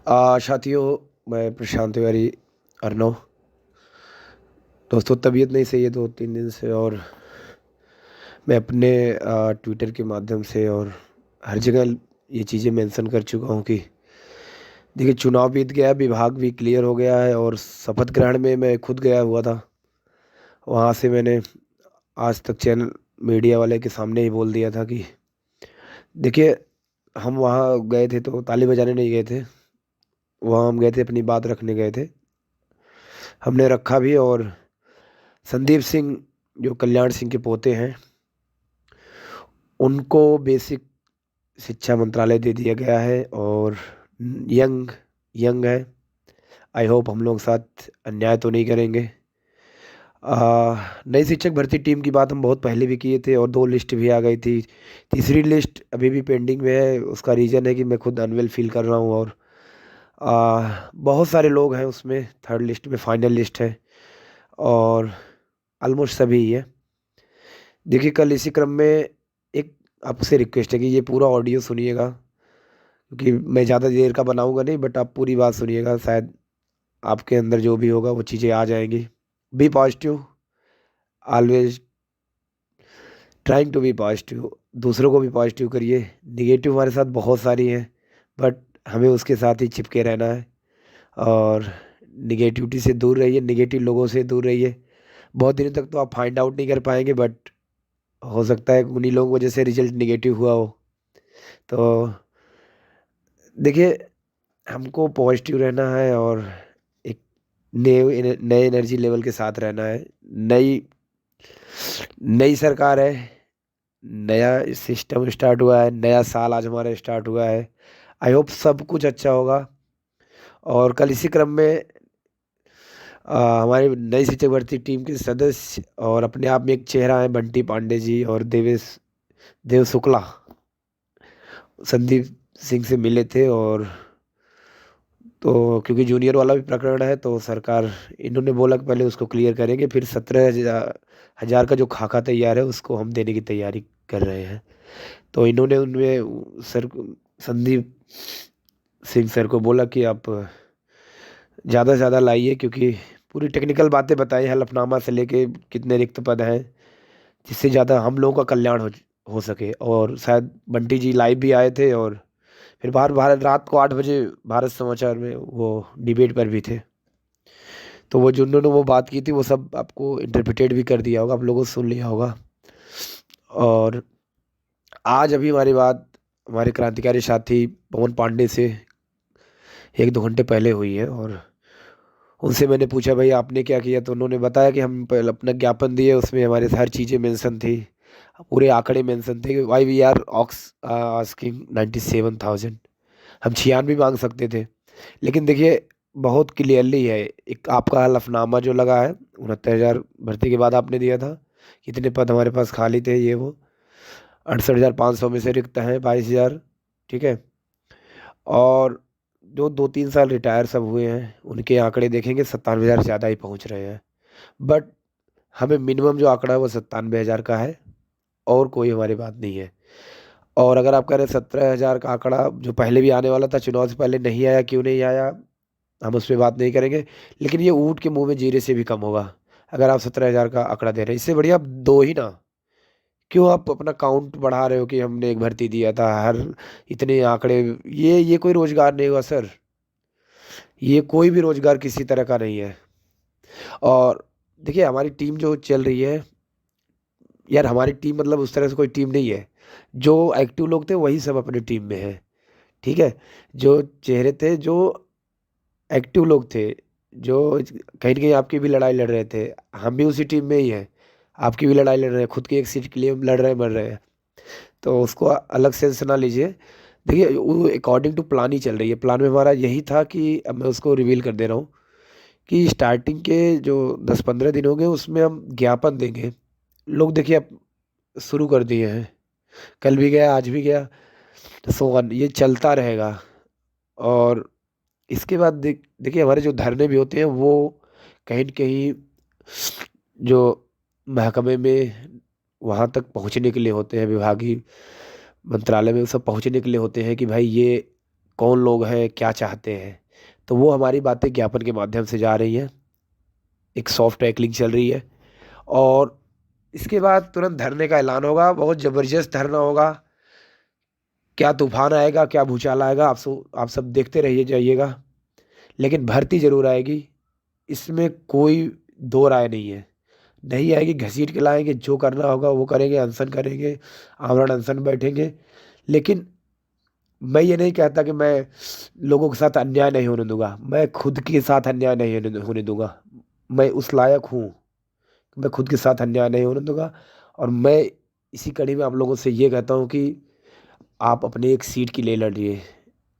साथियों, मैं प्रशांत तिवारी अर्नव। दोस्तों, तबीयत नहीं सही है 2-3 दिन से। और मैं अपने ट्विटर के माध्यम से और हर जगह ये चीज़ें मेंशन कर चुका हूँ कि देखिए, चुनाव बीत गया है, विभाग भी क्लियर हो गया है और शपथ ग्रहण में मैं खुद गया हुआ था। वहाँ से मैंने आज तक चैनल मीडिया वाले के सामने ही बोल दिया था कि देखिए, हम वहाँ गए थे तो ताली बजाने नहीं गए थे। वहाँ हम गए थे, अपनी बात रखने गए थे। हमने रखा भी। और संदीप सिंह, जो कल्याण सिंह के पोते हैं, उनको बेसिक शिक्षा मंत्रालय दे दिया गया है। और यंग यंग है। आई होप हम लोग साथ अन्याय तो नहीं करेंगे। नई शिक्षक भर्ती टीम की बात हम बहुत पहले भी किए थे और 2 लिस्ट भी आ गई थी। तीसरी लिस्ट अभी भी पेंडिंग में है। उसका रीज़न है कि मैं खुद अनवेल फील कर रहा हूँ। और बहुत सारे लोग हैं उसमें। थर्ड लिस्ट में फाइनल लिस्ट है और ऑलमोस्ट सभी ही है। देखिए, कल इसी क्रम में एक आपसे रिक्वेस्ट है कि ये पूरा ऑडियो सुनिएगा, क्योंकि मैं ज़्यादा देर का बनाऊंगा नहीं, बट आप पूरी बात सुनिएगा। शायद आपके अंदर जो भी होगा वो चीज़ें आ जाएंगी। Be positive, always trying to be positive. दूसरों को भी पॉजिटिव करिए। निगेटिव हमारे साथ बहुत सारी हैं, बट हमें उसके साथ ही चिपके रहना है। और निगेटिविटी से दूर रहिए, निगेटिव लोगों से दूर रहिए। बहुत दिनों तक तो आप फाइंड आउट नहीं कर पाएंगे, बट हो सकता है उन्हीं लोगों की वजह से रिजल्ट निगेटिव हुआ हो। तो देखिए, हमको पॉजिटिव रहना है और एक नए एनर्जी लेवल के साथ रहना है। नई नई सरकार है, नया सिस्टम स्टार्ट हुआ है, नया साल आज हमारा स्टार्ट हुआ है। आई होप सब कुछ अच्छा होगा। और कल इसी क्रम में हमारी नई शिक्षक भर्ती टीम के सदस्य और अपने आप में एक चेहरा है, बंटी पांडे जी और देव शुक्ला, संदीप सिंह से मिले थे। और तो क्योंकि जूनियर वाला भी प्रकरण है, तो सरकार, इन्होंने बोला कि पहले उसको क्लियर करेंगे, फिर 17,000 का जो खाका तैयार है उसको हम देने की तैयारी कर रहे हैं। तो इन्होंने उनमें सर, संदीप सिंह सर को बोला कि आप ज़्यादा से ज़्यादा लाइए, क्योंकि पूरी टेक्निकल बातें बताई, हलफनामा से लेके कितने रिक्त पद हैं, जिससे ज़्यादा हम लोगों का कल्याण हो सके। और शायद बंटी जी लाइव भी आए थे और फिर बाहर भारत रात को 8 बजे भारत समाचार में वो डिबेट पर भी थे। तो वो जो उन्होंने वो बात की थी वो सब आपको इंटरप्रिटेट भी कर दिया होगा, आप लोगों ने सुन लिया होगा। और आज अभी हमारी बात हमारे क्रांतिकारी साथी पवन पांडे से 1-2 घंटे पहले हुई है। और उनसे मैंने पूछा, भाई आपने क्या किया? तो उन्होंने बताया कि हम पहले अपना ज्ञापन दिए, उसमें हमारे हर चीज़ें मेंशन थी, पूरे आंकड़े मेंशन थे। Why we are ox asking 97,000। हम 96 मांग सकते थे। लेकिन देखिए, बहुत क्लियरली है, एक आपका हलफनामा जो लगा है, 69,000 भर्ती के बाद आपने दिया था, कितने पद हमारे पास खाली थे, ये वो 68,500 में से रिक्त हैं 22,000। ठीक है। और जो 2-3 साल रिटायर सब हुए हैं, उनके आंकड़े देखेंगे 97,000 ज़्यादा ही पहुंच रहे हैं। बट हमें मिनिमम जो आंकड़ा है वो 97,000 का है, और कोई हमारी बात नहीं है। और अगर आप कह रहे हैं 17,000 का आंकड़ा जो पहले भी आने वाला था, चुनाव से पहले नहीं आया, क्यों नहीं आया, हम उस पर बात नहीं करेंगे। लेकिन ये ऊँट के मुंह में जीरे से भी कम होगा। अगर आप 17,000 का आंकड़ा दे रहे हैं, इससे बढ़िया आप दो ही ना। क्यों आप अपना काउंट बढ़ा रहे हो कि हमने एक भर्ती दिया था, हर इतने आंकड़े? ये कोई रोजगार नहीं हुआ सर। ये कोई भी रोजगार किसी तरह का नहीं है। और देखिए, हमारी टीम जो चल रही है, यार हमारी टीम मतलब उस तरह से कोई टीम नहीं है। जो एक्टिव लोग थे वही सब अपनी टीम में है। ठीक है। जो चेहरे थे, जो एक्टिव लोग थे, जो कहीं ना कहीं आपकी भी लड़ाई लड़ रहे थे, हम भी उसी टीम में ही हैं। आपकी भी लड़ाई लड़ रहे हैं, खुद की एक सीट के लिए लड़ रहे हैं, मर रहे हैं। तो उसको अलग सेंस ना लीजिए। देखिए, वो अकॉर्डिंग टू प्लान ही चल रही है। प्लान में हमारा यही था कि, अब मैं उसको रिवील कर दे रहा हूँ, कि स्टार्टिंग के जो 10-15 दिन होंगे उसमें हम ज्ञापन देंगे। लोग देखिए अब शुरू कर दिए हैं, कल भी गया, आज भी गया, तो सो ऑन, ये चलता रहेगा। और इसके बाद देखिए, हमारे जो धरने भी होते हैं वो कहीं न कहीं जो महकमे में वहाँ तक पहुँचने के लिए होते हैं, विभागीय मंत्रालय में वो सब पहुँचने के लिए होते हैं कि भाई ये कौन लोग हैं, क्या चाहते हैं। तो वो हमारी बातें ज्ञापन के माध्यम से जा रही हैं, एक सॉफ्ट टैकलिंग चल रही है। और इसके बाद तुरंत धरने का ऐलान होगा, बहुत ज़बरदस्त धरना होगा। क्या तूफान आएगा, क्या भूचाल आएगा, आप सब देखते रहिए जाइएगा। लेकिन भर्ती जरूर आएगी, इसमें कोई दो राय नहीं है। नहीं आएगी, घसीट के लाएंगे, जो करना होगा वो करेंगे, अनशन करेंगे, आमरण अनशन बैठेंगे। लेकिन मैं ये नहीं कहता कि मैं लोगों के साथ अन्याय नहीं होने दूंगा, मैं खुद के साथ अन्याय नहीं होने दूंगा। मैं उस लायक हूँ, मैं खुद के साथ अन्याय नहीं होने दूंगा। और मैं इसी कड़ी में आप लोगों से ये कहता हूँ कि आप अपनी एक सीट के लिए लड़िए।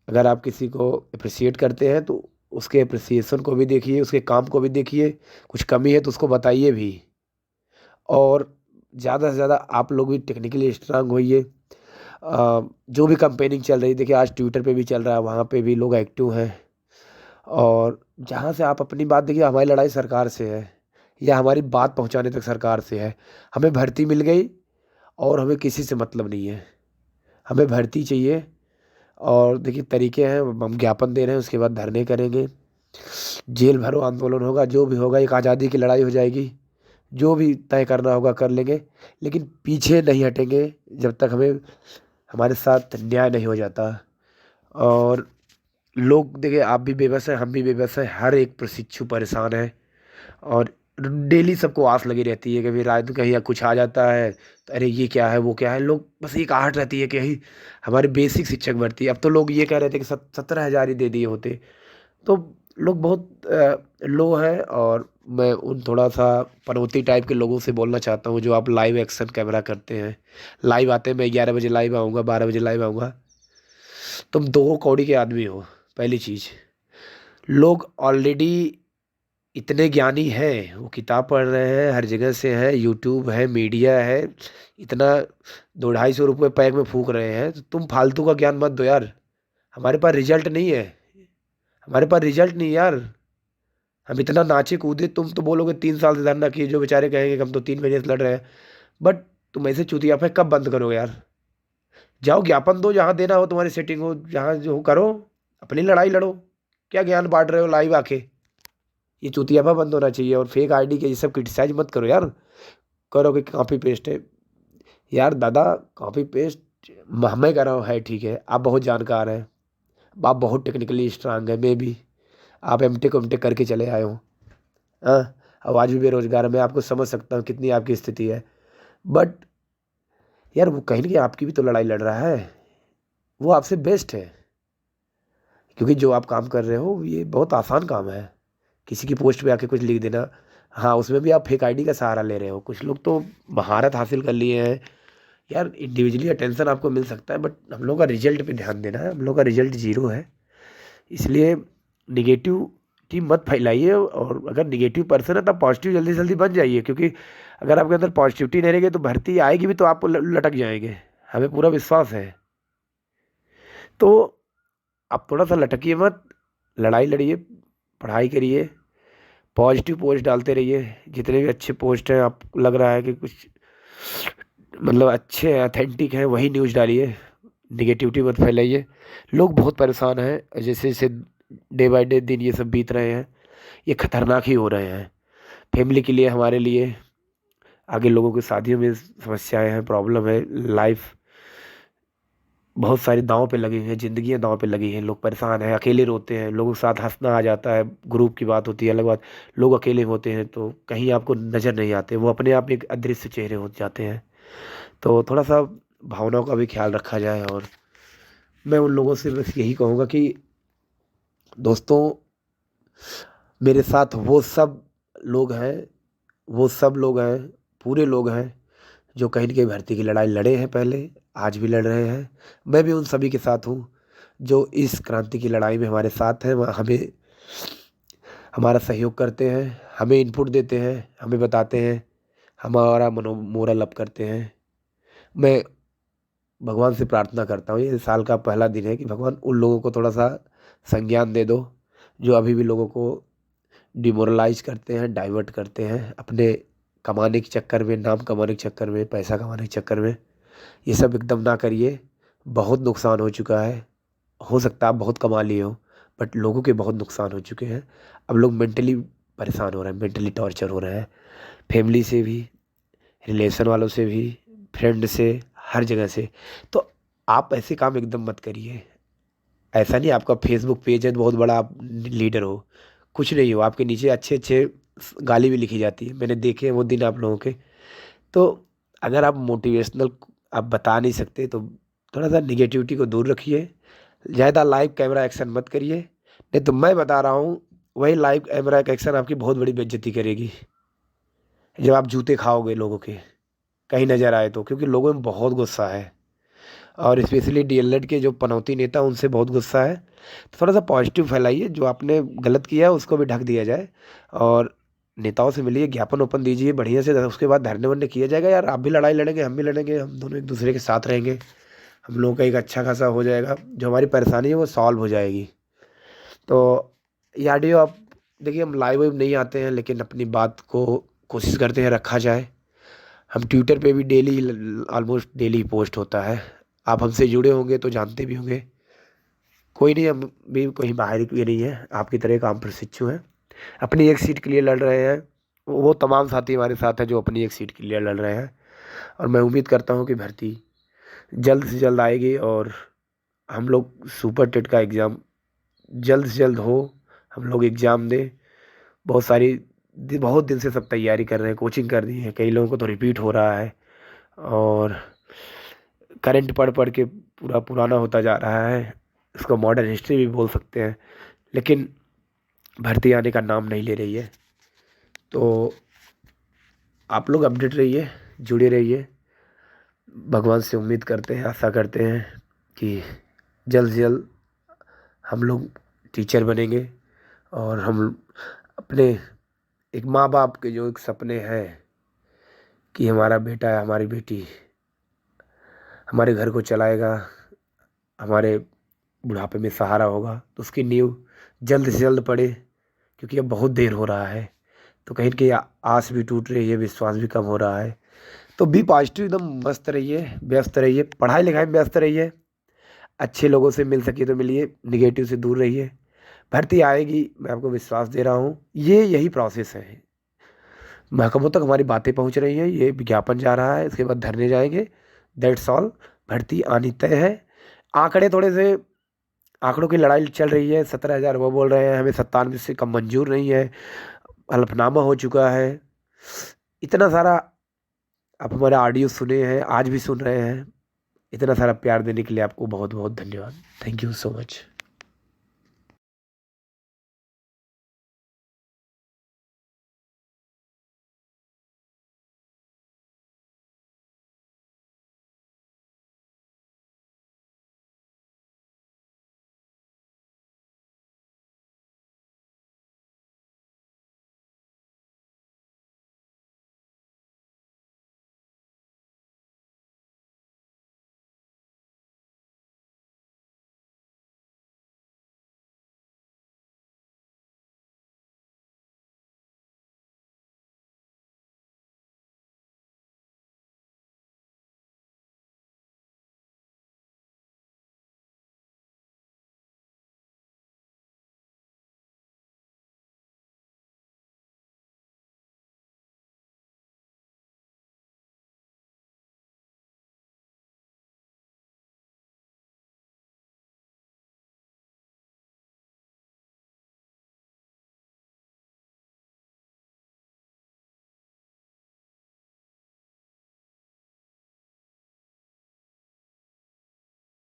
अगर आप किसी को अप्रिसिएट करते हैं तो उसके अप्रिसिएशन को भी देखिए, उसके काम को भी देखिए। कुछ कमी है तो उसको बताइए भी। और ज़्यादा से ज़्यादा आप लोग भी टेक्निकली स्ट्रांग होइए। जो भी कंपेनिंग चल रही है, देखिए आज ट्विटर पे भी चल रहा है, वहाँ पे भी लोग एक्टिव हैं। और जहाँ से आप अपनी बात देखिए, हमारी लड़ाई सरकार से है या हमारी बात पहुँचाने तक सरकार से है। हमें भर्ती मिल गई और हमें किसी से मतलब नहीं है, हमें भर्ती चाहिए। और देखिए तरीके हैं, हम ज्ञापन दे रहे हैं, उसके बाद धरने करेंगे, जेल भरो आंदोलन होगा, जो भी होगा, एक आज़ादी की लड़ाई हो जाएगी। जो भी तय करना होगा कर लेंगे, लेकिन पीछे नहीं हटेंगे जब तक हमें हमारे साथ न्याय नहीं हो जाता। और लोग देखिए, आप भी बेबस हैं, हम भी बेबस हैं, हर एक प्रशिक्षु परेशान है। और डेली सबको आस लगी रहती है कि भाई रात में कहीं या कुछ आ जाता है तो अरे ये क्या है, वो क्या है। लोग बस एक आहट रहती है कि कहीं हमारी बेसिक शिक्षक भर्ती। अब तो लोग ये कह रहे थे कि 17,000 ही दे दिए होते। तो लोग बहुत लो है। और मैं उन थोड़ा सा पनौती टाइप के लोगों से बोलना चाहता हूँ, जो आप लाइव एक्शन कैमरा करते हैं, लाइव आते हैं, मैं 11 बजे लाइव आऊँगा, 12 बजे लाइव आऊँगा। तुम दो कौड़ी के आदमी हो। पहली चीज़, लोग ऑलरेडी इतने ज्ञानी हैं, वो किताब पढ़ रहे हैं, हर जगह से है, यूट्यूब है, मीडिया है, इतना 200-250 रुपये पैक में फूक रहे हैं। तो तुम फालतू का ज्ञान मत दो यार। हमारे पास रिजल्ट नहीं है, हमारे पास रिजल्ट नहीं है यार। हम इतना नाचे कूदे, तुम तो बोलोगे 3 साल से धरना किए, जो बेचारे कहेंगे कि हम तो 3 महीने से लड़ रहे हैं। बट तुम ऐसे चुतियापे कब बंद करोगे यार। जाओ ज्ञापन दो, जहाँ देना हो, तुम्हारी सेटिंग हो, जहाँ जो करो, अपनी लड़ाई लड़ो। क्या ज्ञान बांट रहे हो लाइव आके। ये चुतियापा बंद होना चाहिए। और फेक आईडी के ये सब क्रिटिसाइज मत करो यार। करो कि कॉपी पेस्ट है। यार दादा, कॉपी पेस्ट मैं कर रहा हूँ है ठीक है, आप बहुत जानकार हैं, आप बहुत टेक्निकली स्ट्रांग है, मे भी आप एमटेक उमटेक करके चले आए हो। हाँ, अब आज भी बेरोजगार है, मैं आपको समझ सकता हूँ कितनी आपकी स्थिति है। बट यार वो कहीं ना कहीं आपकी भी तो लड़ाई लड़ रहा है, वो आपसे बेस्ट है। क्योंकि जो आप काम कर रहे हो ये बहुत आसान काम है, किसी की पोस्ट पे आके कुछ लिख देना। हाँ, उसमें भी आप फेक आईडी का सहारा ले रहे हो। कुछ लोग तो महारत हासिल कर लिए हैं। यार इंडिविजुअली अटेंशन आपको मिल सकता है, बट हम लोग का रिजल्ट पे ध्यान देना है। हम लोग का रिजल्ट जीरो है। इसलिए निगेटिविटी मत फैलाइए। और अगर निगेटिव पर्सन है तब पॉजिटिव जल्दी से जल्दी बन जाइए। क्योंकि अगर आपके अंदर पॉजिटिविटी नहीं रहेगी तो भर्ती आएगी भी तो आप लटक जाएंगे, हमें पूरा विश्वास है। तो आप थोड़ा सा लटकिए मत, लड़ाई लड़िए, पढ़ाई करिए, पॉजिटिव पोस्ट डालते रहिए। जितने भी अच्छे पोस्ट हैं, आपको लग रहा है कि कुछ मतलब अच्छे हैं, अथेंटिक हैं, वही न्यूज़ डालिए। निगेटिविटी मत फैलाइए। लोग बहुत परेशान हैं, जैसे जैसे डे बाय डे दिन ये सब बीत रहे हैं, ये खतरनाक ही हो रहे हैं फैमिली के लिए, हमारे लिए। आगे लोगों की शादियों में समस्याएं हैं, प्रॉब्लम है, लाइफ बहुत सारी दांव पे लगी हैं, जिंदगियां दांव पे लगी हैं। लोग परेशान हैं, अकेले रोते हैं, लोगों के साथ हंसना आ जाता है, ग्रुप की बात होती है अलग बात। लोग अकेले होते हैं तो कहीं आपको नज़र नहीं आते, वो अपने आप में एक अदृश्य चेहरे हो जाते हैं। तो थोड़ा सा भावनाओं का भी ख्याल रखा जाए। और मैं उन लोगों से बस यही कहूँगा कि दोस्तों, मेरे साथ वो सब लोग हैं, वो सब लोग हैं, पूरे लोग हैं, जो कहीं न कहीं भर्ती की लड़ाई लड़े हैं पहले, आज भी लड़ रहे हैं। मैं भी उन सभी के साथ हूँ जो इस क्रांति की लड़ाई में हमारे साथ हैं। वह हमें हमारा सहयोग करते हैं, हमें इनपुट देते हैं, हमें बताते हैं, हमारा मोरल अप करते हैं। मैं भगवान से प्रार्थना करता हूँ, ये साल का पहला दिन है, कि भगवान उन लोगों को थोड़ा सा संज्ञान दे दो जो अभी भी लोगों को डिमोरलाइज करते हैं, डाइवर्ट करते हैं अपने कमाने के चक्कर में, नाम कमाने के चक्कर में, पैसा कमाने के चक्कर में। ये सब एकदम ना करिए, बहुत नुकसान हो चुका है। हो सकता है आप बहुत कमा लिए हो, बट लोगों के बहुत नुकसान हो चुके हैं। अब लोग मेंटली परेशान हो रहे हैं, मेंटली टॉर्चर हो रहे हैं, फैमिली से भी, रिलेशन वालों से भी, फ्रेंड से, हर जगह से। तो आप ऐसे काम एकदम मत करिए। ऐसा नहीं आपका फेसबुक पेज है तो बहुत बड़ा आप लीडर हो, कुछ नहीं हो। आपके नीचे अच्छे अच्छे गाली भी लिखी जाती है, मैंने देखे हैं वो दिन आप लोगों के। तो अगर आप मोटिवेशनल आप बता नहीं सकते तो थोड़ा सा निगेटिविटी को दूर रखिए। ज़्यादा लाइव कैमरा एक्शन मत करिए, नहीं तो मैं बता रहा हूँ वही लाइव कैमरा का एक्शन आपकी बहुत बड़ी बेइज्जती करेगी जब आप जूते खाओगे लोगों के, कहीं नजर आए तो। क्योंकि लोगों में बहुत गुस्सा है, और स्पेशली डीएलएड के जो पनौती नेता उनसे बहुत गुस्सा है। तो थोड़ा सा पॉजिटिव फैलाइए, जो आपने गलत किया है उसको भी ढक दिया जाए। और नेताओं से मिलिए, ज्ञापन ओपन दीजिए बढ़िया से, उसके बाद धरने वरने किया जाएगा। यार आप भी लड़ाई लड़ेंगे, हम भी लड़ेंगे, हम दोनों एक दूसरे के साथ रहेंगे, हम लोगों का एक अच्छा खासा हो जाएगा, जो हमारी परेशानी है वो सॉल्व हो जाएगी। तो ये ऑडियो आप देखिए, हम लाइव वाइव नहीं आते हैं लेकिन अपनी बात को कोशिश करते हैं रखा जाए। हम ट्विटर पे भी डेली, ऑलमोस्ट डेली पोस्ट होता है। आप हमसे जुड़े होंगे तो जानते भी होंगे। कोई नहीं, हम भी कोई बाहर की नहीं है, आपकी तरह काम प्रशिक्षु हैं, अपनी एक सीट के लिए लड़ रहे हैं। वो तमाम साथी हमारे साथ हैं जो अपनी एक सीट के लिए लड़ रहे हैं। और मैं उम्मीद करता हूँ कि भर्ती जल्द से जल्द आएगी, और हम लोग सुपर टेट का एग्ज़ाम जल्द से जल्द हो, हम लोग एग्ज़ाम दें। बहुत सारी बहुत दिन से सब तैयारी कर रहे हैं, कोचिंग कर दी है, कई लोगों को तो रिपीट हो रहा है, और करंट पढ़ पढ़ के पूरा पुराना होता जा रहा है। इसको मॉडर्न हिस्ट्री भी बोल सकते हैं, लेकिन भर्ती आने का नाम नहीं ले रही है। तो आप लोग अपडेट रहिए, जुड़े रहिए। भगवान से उम्मीद करते हैं, आशा करते हैं कि जल्द से जल्द हम लोग टीचर बनेंगे, और हम अपने एक माँ बाप के जो एक सपने हैं कि हमारा बेटा या हमारी बेटी हमारे घर को चलाएगा, हमारे बुढ़ापे में सहारा होगा, तो उसकी नींव जल्द से जल्द पड़े। क्योंकि अब बहुत देर हो रहा है, तो कहीं न कहीं आस भी टूट रही है, विश्वास भी कम हो रहा है। तो बी पॉजिटिव, एकदम मस्त रहिए, व्यस्त रहिए, पढ़ाई लिखाई में व्यस्त रहिए, अच्छे लोगों से मिल सकिए तो मिलिए, निगेटिव से दूर रहिए। भर्ती आएगी, मैं आपको विश्वास दे रहा हूँ। ये यही प्रोसेस है, महकमों तक हमारी बातें पहुँच रही हैं, ये विज्ञापन जा रहा है, इसके बाद धरने जाएंगे, दैट्स ऑल। भर्ती आनी तय है। आंकड़े थोड़े से, आंकड़ों की लड़ाई चल रही है, 17,000 वो बोल रहे हैं, हमें 97 से कम मंजूर नहीं है, हलफनामा हो चुका है, इतना सारा। आप हमारा ऑडियो सुने हैं, आज भी सुन रहे हैं, इतना सारा प्यार देने के लिए आपको बहुत बहुत धन्यवाद। Thank you so much.